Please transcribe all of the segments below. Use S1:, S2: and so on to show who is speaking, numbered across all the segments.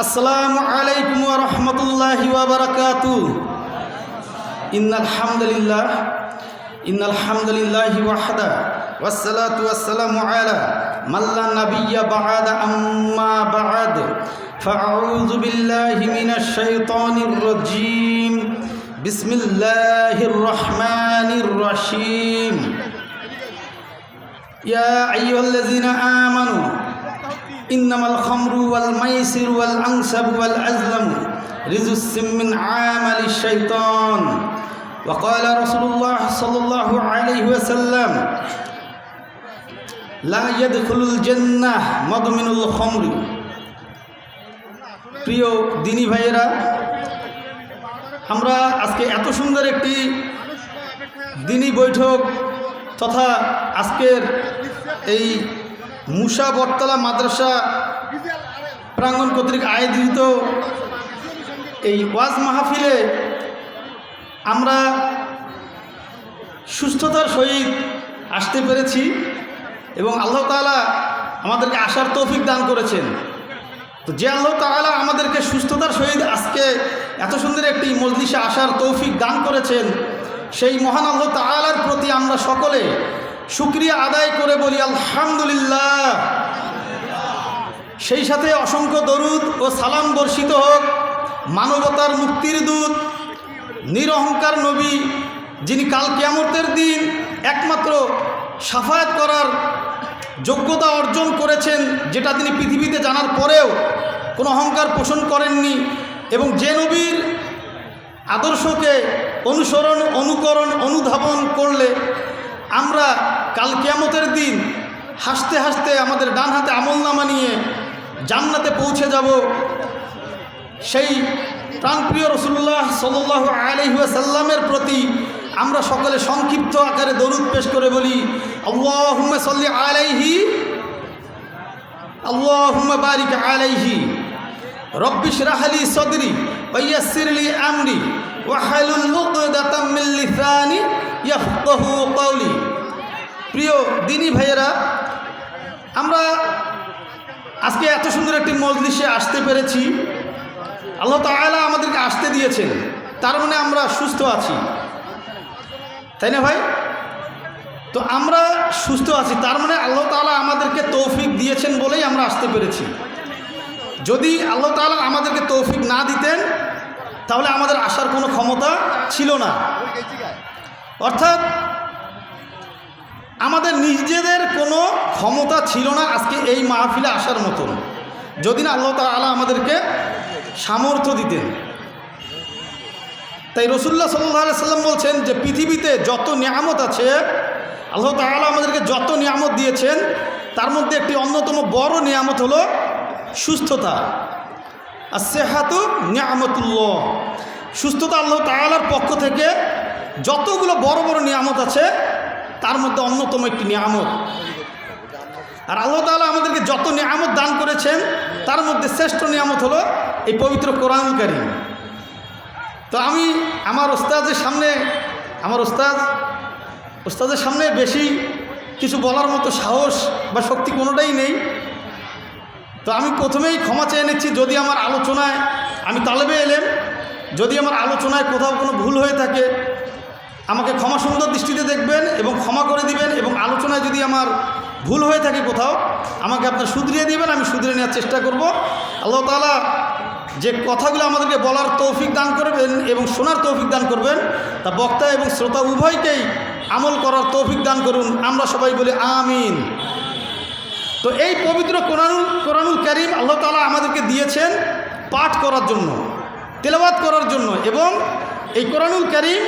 S1: আসসালামু আলাইকুম ওয়া রাহমাতুল্লাহি ওয়া বারাকাতুহু। ইন্নাল হামদুলিল্লাহি ওয়াহদা ওয়াসসালাতু ওয়াসসালামু আলা মান লা নাবিয়্যা বা'দা আম্মা বা'দ ফাআউযু বিল্লাহি মিনাশ শাইতানির রাজীম। বিসমিল্লাহির রহমানির রহিম। ইয়া আইয়ুহাল্লাযীনা আমানু ইন্নামাল খামরু ওয়াল মাইসিরু ওয়াল আনসাবু ওয়াল আজলামু রিজসুম মিন আমালিশ শাইতান। ওয়া ক্বালা রাসূলুল্লাহ সাল্লাল্লাহু আলাইহি ওয়াসাল্লাম লা ইয়াদখুলুল জান্নাহ মাদমিনুল খামরি। প্রিয় দিনী ভাইয়েরা, আমরা আজকে এত সুন্দর একটি দিনী বৈঠক তথা আজকের এই মুসা বটতলা মাদ্রাসা প্রাঙ্গণ কর্তৃক আয়োজিত এই ওয়াজ মাহফিলে আমরা সুস্থতার সহিত আসতে পেরেছি এবং আল্লাহ তাআলা আমাদেরকে আসার তৌফিক দান করেছেন। তো যে আল্লাহ তাআলা আমাদেরকে সুস্থতার সহিত আজকে এত সুন্দর একটি মজলিসে আসার তৌফিক দান করেছেন, সেই মহান আল্লাহ তাআলার প্রতি আমরা সকলে শুকরিয়া আদায় করে বলি আলহামদুলিল্লাহ। সেই সাথে অসংখ্য দরুদ ও সালাম বর্ষিত হোক মানবতার মুক্তির দূত, নিরহংকার নবী, যিনি কাল কিয়ামতের দিন একমাত্র শাফায়াত করার যোগ্যতা অর্জন করেছেন, যেটা তিনি পৃথিবীতে জানার পরেও কোনো অহংকার পোষণ করেননি, এবং যে নবীর আদর্শকে অনুসরণ, অনুকরণ, অনুধাবন করলে আমরা কাল কিয়ামতের দিন হাসতে হাসতে আমাদের ডান হাতে আমলনামা নিয়ে জান্নাতে পৌঁছে যাব। সেই প্রাণপ্রিয় রাসূলুল্লাহ সাল্লাল্লাহু আলাইহি ওয়াসাল্লামের প্রতি আমরা সকলে সংক্ষিপ্ত আকারে দরুদ পেশ করে বলি আল্লাহুম্মা সাল্লি আলাইহি আল্লাহুম্মা বারিক আলাইহি রব্বি ইশরাহ লি সাদরি ওয়া ইয়াসসির লি আমরি ওয়াহলুল উকদাতাম মিন লিসানি ইয়াফকাহু কাওলি। প্রিয় দিনী ভাইয়েরা, আমরা আজকে এত সুন্দর একটি মজলিসে আসতে পেরেছি। আল্লাহ তাআলা আমাদেরকে আসতে দিয়েছেন, তার মানে আমরা সুস্থ আছি, তাই না ভাই? তো আমরা সুস্থ আছি, তার মানে আল্লাহ তাআলা আমাদেরকে তৌফিক দিয়েছেন বলেই আমরা আসতে পেরেছি। যদি আল্লাহ তাআলা আমাদেরকে তৌফিক না দিতেন তাহলে আমাদের আসার কোনো ক্ষমতা ছিল না। অর্থাৎ আমাদের নিজেদের কোনো ক্ষমতা ছিল না আজকে এই মাহফিলে আসার মতন, যদি না আল্লাহ তাআলা আমাদেরকে সামর্থ্য দিতেন। তাই রাসূলুল্লাহ সাল্লাল্লাহু আলাইহি ওয়াসাল্লাম বলছেন যে পৃথিবীতে যত নিয়ামত আছে, আল্লাহ তাআলা আমাদেরকে যত নিয়ামত দিয়েছেন তার মধ্যে একটি অন্যতম বড় নিয়ামত হলো সুস্থতা। as-sihhatu নিয়ামতুল্লাহ। সুস্থতা আল্লাহ তাআলার পক্ষ থেকে যতগুলো বড় বড় নিয়ামত আছে তার মধ্যে অন্যতম একটি নিয়ামত। আর আল্লাহ তাআলা আমাদেরকে যত নিয়ামত দান করেছেন তার মধ্যে শ্রেষ্ঠ নিয়ামত হলো এই পবিত্র কোরআনুল কারীম। তো আমি আমার ওস্তাদের সামনে বেশি কিছু বলার মতো সাহস বা শক্তি কোনোটাই নেই। তো আমি প্রথমেই ক্ষমা চেয়ে নিচ্ছি যদি আমার আলোচনায়, আমি তালেবে এলেম, যদি আমার আলোচনায় কোথাও কোনো ভুল হয়ে থাকে আমাকে ক্ষমা সুন্দর দৃষ্টিতে দেখবেন এবং ক্ষমা করে দিবেন, এবং আলোচনায় যদি আমার ভুল হয়ে থাকে কোথাও আমাকে আপনার শুধরিয়ে দিবেন, আমি শুধরে নেওয়ার চেষ্টা করব। আল্লাহ তাআলা যে কথাগুলো আমাদেরকে বলার তৌফিক দান করবেন এবং শোনার তৌফিক দান করবেন, তা বক্তা এবং শ্রোতা উভয়কেই আমল করার তৌফিক দান করুন। আমরা সবাই বলি আমিন। তো এই পবিত্র কোরআনুল কারীম আল্লাহ তাআলা আমাদেরকে দিয়েছেন পাঠ করার জন্য, তেলাওয়াত করার জন্য, এবং এই কোরআনুল কারীম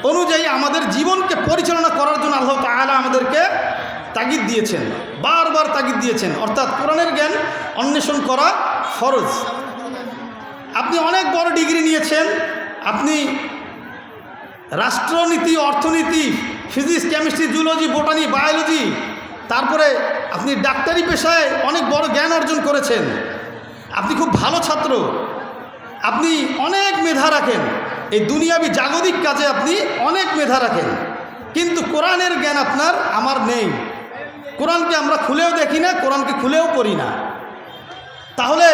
S1: অনুযায়ী আমাদের জীবনকে পরিচালনা করার জন্য আল্লাহ তাআলা আমাদেরকে তাগিদ দিয়েছেন, বারবার তাগিদ দিয়েছেন। অর্থাৎ কোরআনের জ্ঞান অন্বেষণ করা ফরজ। আপনি অনেক বড় ডিগ্রি নিয়েছেন, আপনি রাষ্ট্রনীতি, অর্থনীতি, physics, chemistry, zoology, botany, biology, তারপরে আপনি ডাক্তারি পেশায় অনেক বড় জ্ঞান অর্জন করেছেন, আপনি খুব ভালো ছাত্র, আপনি অনেক মেধা রাখেন, এই দুনিয়াবি জাগতিক কাজে আপনি অনেক মেধা রাখেন, কিন্তু কোরআনের জ্ঞান আপনার আমার নেই। কোরআনকে আমরা খুলেও দেখি না, কোরআনকে খুলেও পড়ি না। তাহলে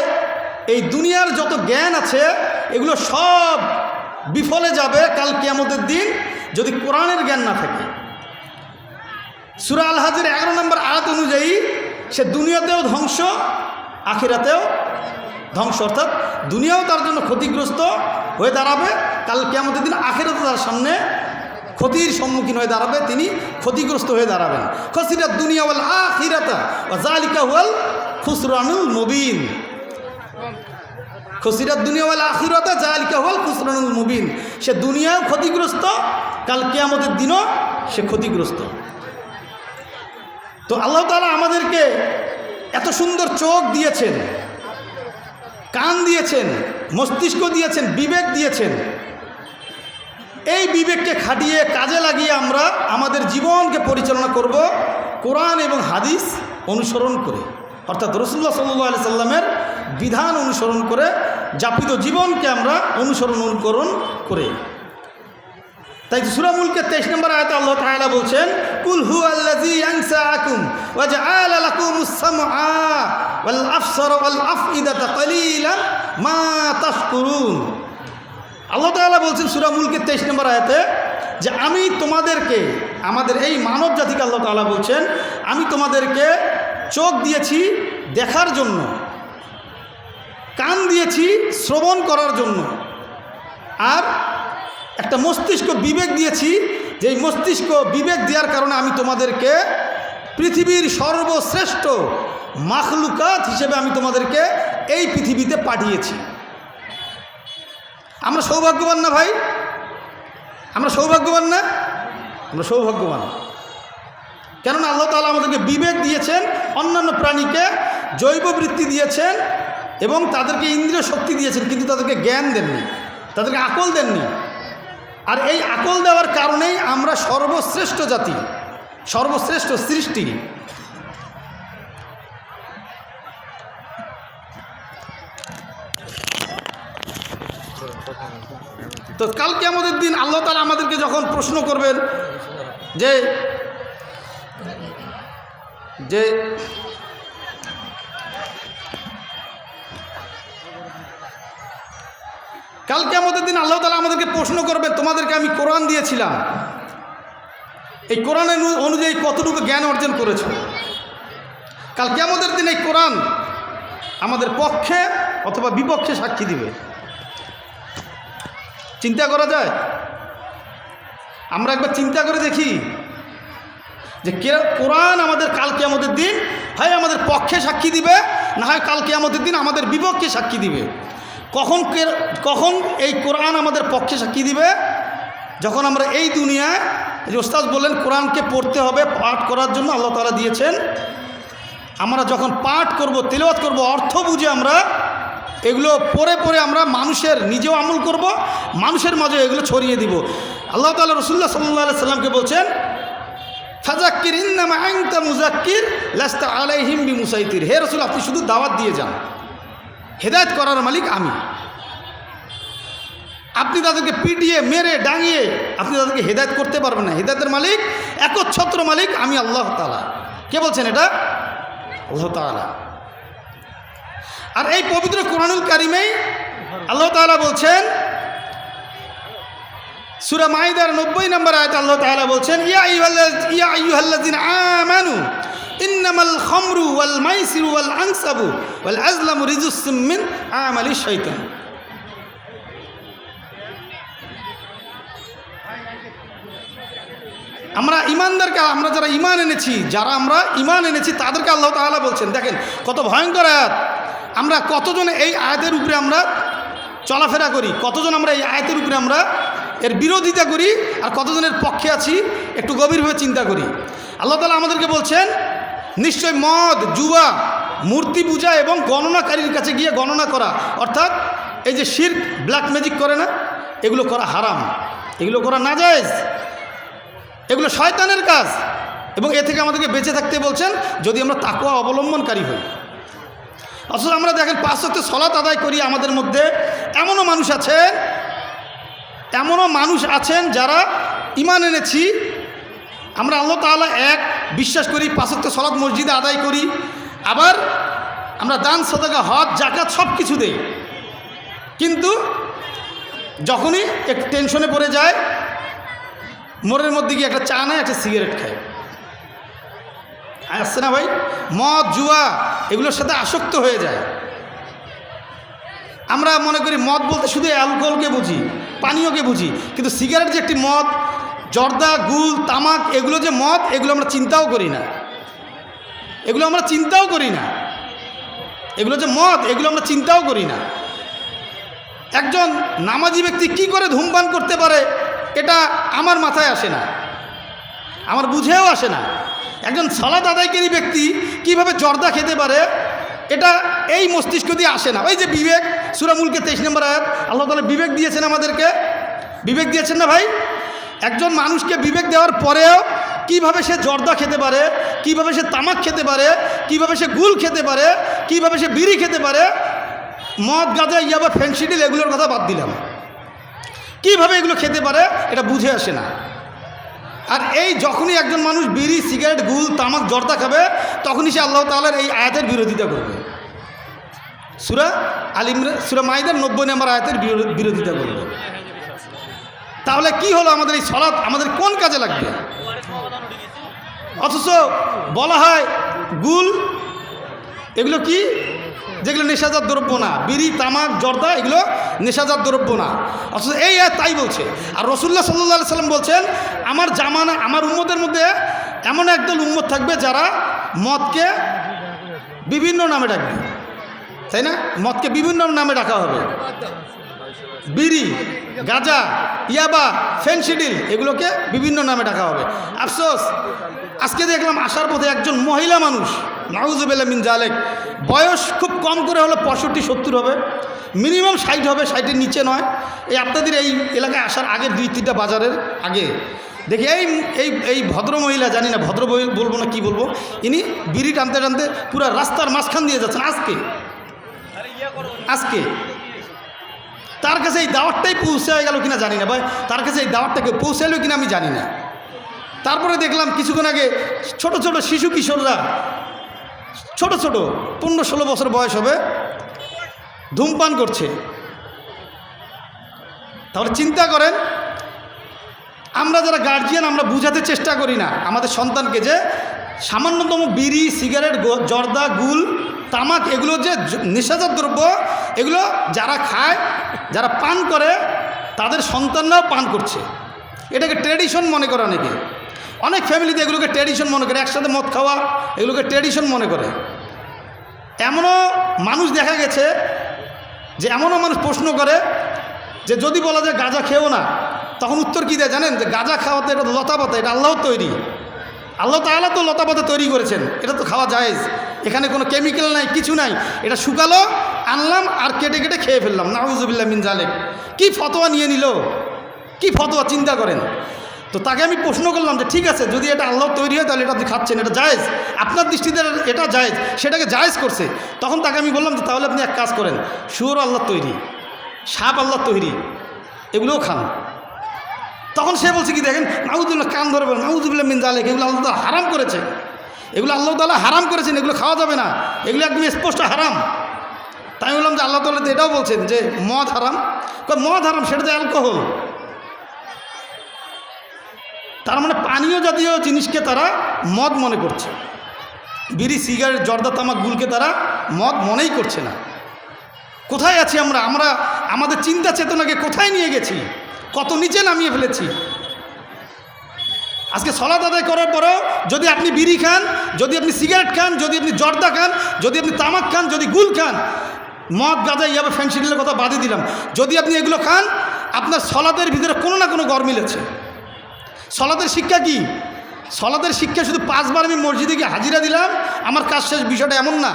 S1: এই দুনিয়ার যত জ্ঞান আছে এগুলো সব বিফলে যাবে কাল কিয়ামতের দিন যদি কোরআনের জ্ঞান না থাকে। সূরা আল হাজের 11 নম্বর আয়াত অনুযায়ী সে দুনিয়াতেও ধ্বংস, আখিরাতেও ধ্বংস, অর্থাৎ দুনিয়াও তার জন্য ক্ষতিগ্রস্ত হয়ে দাঁড়াবে, কাল কিয়ামতের দিন আখিরাতে তার সামনে ক্ষতির সম্মুখীন হয়ে দাঁড়াবে, তিনি ক্ষতিগ্রস্ত হয়ে দাঁড়াবেন। খসিরাত দুনিয়া ওয়াল আখিরাতা ওয়া যালিকা হুয়াল খুসরানুল মুবিন। খসিরাত দুনিয়া ওয়াল আখিরাতা যালিকা হুয়াল খুসরানুল মুবিন। সে দুনিয়াও ক্ষতিগ্রস্ত, কাল কিয়ামতের দিনও সে ক্ষতিগ্রস্ত। তো আল্লাহ তাআলা আমাদেরকে এত সুন্দর চোখ দিয়েছেন, কান দিয়েছেন, মস্তিষ্ক দিয়েছেন, বিবেক দিয়েছেন। এই বিবেককে খাটিয়ে কাজে লাগিয়ে আমরা আমাদের জীবনকে পরিচালনা করব কোরআন এবং হাদিস অনুসরণ করে, অর্থাৎ রাসূলুল্লাহ সাল্লাল্লাহু আলাইহি সাল্লামের বিধান অনুসরণ করে যাপিত জীবনকে আমরা অনুকরণ করে। তাই সূরা মুলকের 23 নম্বর আয়াতে আল্লাহ তাআলা বলছেন, কুল হুয়াল্লাযী আনশাআকুম ওয়া জাআলা লাকুমুস সামআ ওয়াল আবসারা ওয়াল আফইদাতা কালীলাম মা তাশকুরুন। আল্লাহ তাআলা বলছেন সূরা মুলকের 23 নম্বর আয়াতে যে আমি তোমাদেরকে, আমাদের এই মানব জাতিকে আল্লাহ তাআলা বলছেন, আমি তোমাদেরকে চোখ দিয়েছি দেখার জন্য, কান দিয়েছি শ্রবণ করার জন্য, আর একটা মস্তিষ্ক বিবেক দিয়েছি, যে এই মস্তিষ্ক বিবেক দেওয়ার কারণে আমি তোমাদেরকে পৃথিবীর সর্বশ্রেষ্ঠ মাখলুকাত হিসেবে আমি তোমাদেরকে এই পৃথিবীতে পাঠিয়েছি। আমরা সৌভাগ্যবান না ভাই? আমরা সৌভাগ্যবান না? আমরা সৌভাগ্যবান। কেননা আল্লাহ তাআলা আমাদেরকে বিবেক দিয়েছেন, অন্যান্য প্রাণীকে জৈব বৃত্তি দিয়েছেন এবং তাদেরকে ইন্দ্রিয় শক্তি দিয়েছেন, কিন্তু তাদেরকে জ্ঞান দেননি, তাদেরকে আকল দেননি। আর এই আকল দেওয়ার কারণেই আমরা সর্বশ্রেষ্ঠ জাতি, সর্বশ্রেষ্ঠ সৃষ্টি। তো কাল কিয়ামতের দিন আল্লাহ তাআলা আমাদেরকে যখন প্রশ্ন করবেন যে যে কাল কিয়ামতের দিন আল্লাহ তাআলা আমাদেরকে প্রশ্ন করবেন, তোমাদেরকে আমি কোরআন দিয়েছিলাম, এই কোরআনের অনুযায়ী কতটুকু জ্ঞান অর্জন করেছো? কাল কিয়ামতের দিন এই কোরআন আমাদের পক্ষে অথবা বিপক্ষে সাক্ষী দিবে। চিন্তা করা যায়? আমরা একবার চিন্তা করে দেখি যে কোরআন আমাদের কাল কিয়ামতের দিন হয় আমাদের পক্ষে সাক্ষী দিবে, না হয় কাল কিয়ামতের দিন আমাদের বিপক্ষে সাক্ষী দিবে। কখন এই কোরআন আমাদের পক্ষে সাক্ষী দিবে? যখন আমরা এই দুনিয়ায়, যে ওস্তাদ বললেন কোরআনকে পড়তে হবে, পাঠ করার জন্য আল্লাহ তাআলা দিয়েছেন, আমরা যখন পাঠ করব, তিলাওয়াত করব, অর্থ বুঝে আমরা এগুলো পড়ে পড়ে আমরা মানুষের, নিজেও আমল করব, মানুষের মাঝে এগুলো ছড়িয়ে দিব। আল্লাহ তাআলা রাসূলুল্লাহ সাল্লাল্লাহু আলাইহি সাল্লামকে বলছেন, ফাযাক্কির ইন্নামা আনতা মুযাক্কির লাস্তা আলাইহিম বিমুসাইতির। হে রাসূল, আপনি শুধু দাওয়াত দিয়ে যান, হেদায়েত করার মালিক আমি। আপনি তাদেরকে পিটিয়ে মেরে ডাঙিয়ে আপনি তাদেরকে হেদায়েত করতে পারবেন না। হেদায়েতের মালিক, একচ্ছত্র মালিক আমি আল্লাহ তাআলা। কে বলছেন এটা? আল্লাহ তাআলা। আর এই পবিত্র কোরআনুল কারিমেই আল্লাহ তাআলা বলছেন, সূরা মাইদার 90 নম্বর আয়াতে আল্লাহ তাআলা বলছেন, ইয়া আইয়ুহাল্লাযিনা আমানু ইন্নামাল খামরু ওয়াল মাইসিরু ওয়াল আনসাবু ওয়াল আজলামু রিজসুম মিন আমালিশ শাইতান। আমরা ইমানদারকে, আমরা যারা ঈমান এনেছি, তাদেরকে আল্লাহ তাআলা বলছেন। দেখেন কত ভয়ঙ্কর আয়াত। আমরা কতজন এই আয়াতের উপরে আমরা চলাফেরা করি, কতজন আমরা এই আয়াতের উপরে আমরা এর বিরোধিতা করি, আর কতজনের পক্ষে আছি একটু গভীরভাবে চিন্তা করি। আল্লাহ তাআলা আমাদেরকে বলছেন, নিশ্চয় মদ, জুয়া, মূর্তি পূজা এবং গণনাকারীর কাছে গিয়ে গণনা করা, অর্থাৎ এই যে শিরক, ব্ল্যাক ম্যাজিক করে না, এগুলো করা হারাম, এগুলো করা নাজায়েজ, এগুলো শয়তানের কাজ, এবং এ থেকে আমাদেরকে বেঁচে থাকতে বলছেন যদি আমরা তাকওয়া অবলম্বনকারী হই। অথচ আমরা দেখেন 5 ওয়াক্ত সালাত আদায় করি, আমাদের মধ্যে এমনও মানুষ আছেন যারা ঈমান এনেছি, আমরা আল্লাহ তাআলা এক বিশ্বাস করি, 5 ওয়াক্ত সালাত মসজিদে আদায় করি, আবার আমরা দান সদকা হজ জাকাত সব কিছু দেই, কিন্তু যখনই একটু টেনশনে পড়ে যায় মোড়ের মধ্যে গিয়ে একটা চা নেয়, একটা সিগারেট খায়। আসছে না ভাই? মদ জুয়া এগুলোর সাথে আসক্ত হয়ে যায়। আমরা মনে করি মদ বলতে শুধু অ্যালকোহলকে বুঝি, পানীয়কে বুঝি, কিন্তু সিগারেট যে একটি মদ, জর্দা, গুল, তামাক এগুলো যে মদ, এগুলো আমরা চিন্তাও করি না। এগুলো আমরা চিন্তাও করি না, এগুলো যে মদ এগুলো আমরা চিন্তাও করি না। একজন নামাজি ব্যক্তি কি করে ধূমপান করতে পারে এটা আমার মাথায় আসে না, আমার বুঝেও আসে না। একজন সালাত আদায়কারী ব্যক্তি কিভাবে জর্দা খেতে পারে এটা এই মস্তিষ্ক দিয়ে আসে না। ওই যে বিবেক, সূরা মুলকে 23 নম্বর আয়াত, আল্লাহ তাআলা বিবেক দিয়েছেন আমাদেরকে, বিবেক দিয়েছেন না ভাই? একজন মানুষকে বিবেক দেওয়ার পরেও কিভাবে সে জর্দা খেতে পারে, কিভাবে সে তামাক খেতে পারে, কিভাবে সে গুল খেতে পারে, কিভাবে সে বিড়ি খেতে পারে, মদ গাঁজা ইয়াবা ফেন্সিডিল এগুলোর কথা বাদ দিলাম, কিভাবে এগুলো খেতে পারে এটা বুঝে আসে না। আর এই যখনই একজন মানুষ বিড়ি, সিগারেট, গুল, তামাক, জর্দা খাবে তখনই সে আল্লাহ তাআলার এই আয়াতের বিরোধিতা করবে। সূরা আল ইমরান, সূরা মাইদার 90 নম্বর আয়াতের বিরোধিতা করবে। তাহলে কি হলো আমাদের এই সালাত আমাদের কোন কাজে লাগবে? অথচ বলা হয় গুল এগুলো কি, যেগুলো নেশাজাত দ্রব্য না, বিড়ি, তামাক, জর্দা এগুলো নেশাজাত দ্রব্য না, অথচ এই তাই বলছে। আর রাসূলুল্লাহ সাল্লাল্লাহু আলাইহি সাল্লাম বলছেন আমার জামানা, আমার উম্মতের মধ্যে এমন একদল উম্মত থাকবে যারা মদকে বিভিন্ন নামে ডাকবে, তাই না? মদকে বিভিন্ন নামে ডাকা হবে, বিড়ি, গাঁজা, ইয়াবা, ফেন্সিডিল এগুলোকে বিভিন্ন নামে ডাকা হবে। আফসোস আজকে দেখলাম আসার পথে একজন মহিলা মানুষ, নাউযুবিল্লাহ মিন জালিক, বয়স খুব কম করে হলো 65-70 হবে, মিনিমাম 60 হবে, 60-এর নিচে নয়। এই আপনাদের এই এলাকায় আসার আগে 2-3টা বাজারের আগে দেখি এই এই এই ভদ্র মহিলা, জানি না ভদ্র বলবো না কি বলবো, ইনি বিড়ি টানতে টানতে পুরো রাস্তার মাঝখান দিয়ে যাচ্ছেন। আজকে তার কাছে এই দাওয়াতটাই পৌঁছে গেল কিনা জানি না ভাই, তার কাছে এই দাওয়াতটাকে পৌঁছালো কিনা আমি জানি না। তারপরে দেখলাম কিছুক্ষণ আগে ছোট ছোট শিশু কিশোররা, ছোট ছোট 15-16 বছর বয়স হবে, ধূমপান করছে। তাহলে চিন্তা করেন, আমরা যারা গার্জিয়ান আমরা বুঝাতে চেষ্টা করি না আমাদের সন্তানকে যে সামান্যতম বিড়ি, সিগারেট, জর্দা, গুল, তামাক এগুলো যে নেশাজাত দ্রব্য, এগুলো যারা খায়, যারা পান করে তাদের সন্তানরাও পান করছে। এটাকে ট্র্যাডিশন মনে করে অনেকে, অনেক ফ্যামিলিতে এগুলোকে ট্র্যাডিশন মনে করে, একসাথে মদ খাওয়া এগুলোকে ট্র্যাডিশন মনে করে। এমনও মানুষ দেখা গেছে যে এমনও মানুষ প্রশ্ন করে যে যদি বলা যায় গাঁজা খেও না, তখন উত্তর কী দেয় জানেন? যে গাঁজা খাওয়াতে এটা লতাপাতা, এটা আল্লাহর তৈরি, আল্লাহ তাআলা তো লতাপাতা তৈরি করেছেন, এটা তো খাওয়া জায়েজ, এখানে কোনো কেমিক্যাল নাই, কিছু নাই, এটা শুকালো আনলাম আর কেটে কেটে খেয়ে ফেললাম। নাউযুবিল্লাহ মিন জালিক, কি ফতোয়া নিয়ে নিল, কি ফতোয়া চিন্তা করেন। তো তাকে আমি প্রশ্ন করলাম যে ঠিক আছে, যদি এটা আল্লাহ তৈরি হয় তাহলে এটা আপনি খাচ্ছেন, এটা জায়েজ, আপনার দৃষ্টিতে এটা জায়েজ, সেটাকে জায়েজ করছে। তখন তাকে আমি বললাম যে তাহলে আপনি এক কাজ করেন, শুয়োর আল্লাহর তৈরি, সাপ আল্লাহর তৈরি, এগুলোও খান। তখন সে বলছে কি দেখেন, নাউযুবিল্লাহ, কান ধরে বলেন নাউযুবিল্লাহ মিন জালিক, এগুলো আল্লাহ তাআলা হারাম করেছেন, এগুলো আল্লাহ তাআলা হারাম করেছেন, এগুলো খাওয়া যাবে না, এগুলো একদম স্পষ্ট হারাম। তাই বললাম যে আল্লাহ তাআলা তো এটাও বলছেন যে মদ হারাম, মদ হারাম সেটা তো অ্যালকোহল। তার মানে পানীয় জাতীয় জিনিসকে তারা মদ মনে করছে, বিড়ি, সিগারেট, জর্দা, তামাক, গুলকে তারা মদ মনেই করছে না। কোথায় আছি আমরা? আমরা আমাদের চিন্তা চেতনাকে কোথায় নিয়ে গেছি, কত নিচে নামিয়ে ফেলেছি। আজকে সালাত আদায় করার পরেও যদি আপনি বিড়ি খান, যদি আপনি সিগারেট খান, যদি আপনি জর্দা খান, যদি আপনি তামাক খান, যদি গুল খান, মদ গাঁজা ইয়াবা ফেন্সিডিলের কথা বাদে দিলাম, যদি আপনি এগুলো খান, আপনার সালাতের ভিতরে কোনো না কোনো গরমিল আছে। সালাতের শিক্ষা কি? সালাতের শিক্ষা শুধু 5 বার আমি মসজিদে গিয়ে হাজিরা দিলাম আমার কাজ শেষ, বিষয়টা এমন না।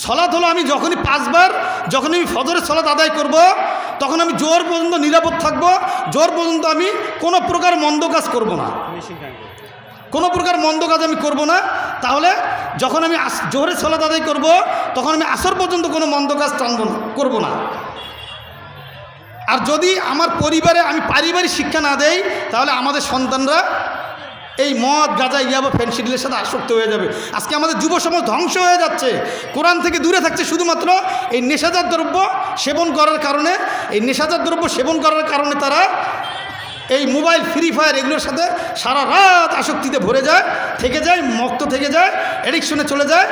S1: সালাত হলো আমি যখনই 5 বার, যখন আমি ফজরের সালাত আদায় করব, তখন আমি জোহর পর্যন্ত নিরাপদ থাকব, জোহর পর্যন্ত আমি কোনো প্রকার মন্দ কাজ করব না, কোনো প্রকার মন্দ কাজ আমি করব না। তাহলে যখন আমি জোহরের সালাত আদায় করব, তখন আমি আসর পর্যন্ত কোনো মন্দ কাজ টানব না, করব না। আর যদি আমার পরিবারে আমি পারিবারিক শিক্ষা না দেই, তাহলে আমাদের সন্তানরা এই মদ গাঁজা ইয়াবা ফেনসিডিলের সাথে আসক্ত হয়ে যাবে। আজকে আমাদের যুব সমাজ ধ্বংস হয়ে যাচ্ছে, কোরআন থেকে দূরে থাকছে শুধুমাত্র এই নেশাজাত দ্রব্য সেবন করার কারণে। এই নেশাজাত দ্রব্য সেবন করার কারণে তারা এই মোবাইল, ফ্রি ফায়ার এগুলোর সাথে সারা রাত আসক্তিতে ভরে যায়, থেকে যায়, মত্ত থেকে যায়, এডিকশনে চলে যায়।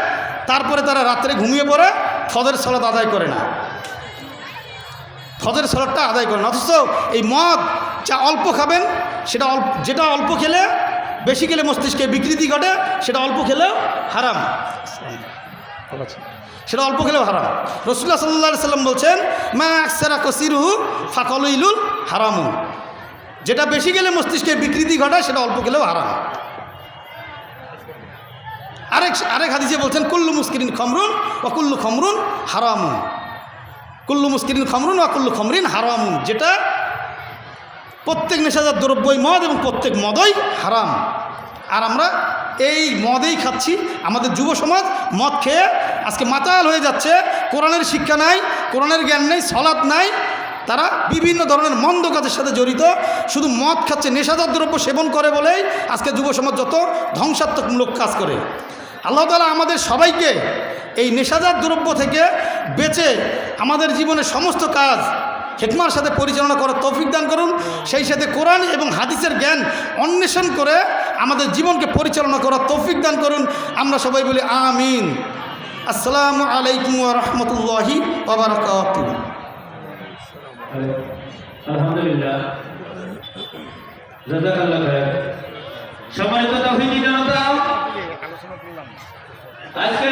S1: তারপরে তারা রাত্রে ঘুমিয়ে পড়ে, ফজর সালাত আদায় করে না, ফজর সালাতটা আদায় করে না। অথচ এই মদ যা অল্প খাবেন সেটা যেটা অল্প খেলে, বেশি খেলে মস্তিষ্কে বিকৃতি ঘটে, সেটা অল্প খেলেও হারাম, সেটা অল্প খেলেও হারাম। রাসূলুল্লাহ সাল্লাল্লাহু আলাইহি সাল্লাম বলছেন, মা আকসারা কাসিরুহু ফাকালিলুল হারামু, যেটা বেশি গেলে মস্তিষ্কে বিকৃতি ঘটায় সেটা অল্প খেলেও হারাম। আরেক হাদিসে বলছেন, কুল্লু মুস্কিরিন খমরুন ওয়া কুল্লু খমরুন হারামুন, কুল্লু মুস্কিরিন খমরুন ওয়া কুল্লু খমরিন হারামুন, যেটা প্রত্যেক নেশাজাত দ্রব্যই মদ এবং প্রত্যেক মদই হারাম। আর আমরা এই মদেই খাচ্ছি। আমাদের যুব সমাজ মদ খেয়ে আজকে মাতাল হয়ে যাচ্ছে। কোরআনের শিক্ষা নাই, কোরআনের জ্ঞান নেই, সালাত নাই, তারা বিভিন্ন ধরনের মন্দ কাজের সাথে জড়িত, শুধু মদ খাচ্ছে, নেশাজাত দ্রব্য সেবন করে বলেই আজকে যুব সমাজ যত ধ্বংসাত্মকমূলক কাজ করে। আল্লাহ তাআলা আমাদের সবাইকে এই নেশাজাত দ্রব্য থেকে বেঁচে আমাদের জীবনের সমস্ত কাজ হিকমার সাথে পরিচালনা করার তৌফিক দান করুন। সেই সাথে কোরআন এবং হাদিসের জ্ঞান অন্বেষণ করে আমাদের জীবনকে পরিচালনা করার তৌফিক দান করুন। আমরা সবাই বলি আমিন। আসসালামু আলাইকুম ওয়া রাহমাতুল্লাহি ওয়া বারাকাতুহু।
S2: আলহামদুলিল্লাহ, জাযাকাল্লাহু খাইর। সম্মানিত তাওহীদি জনতা, আজকে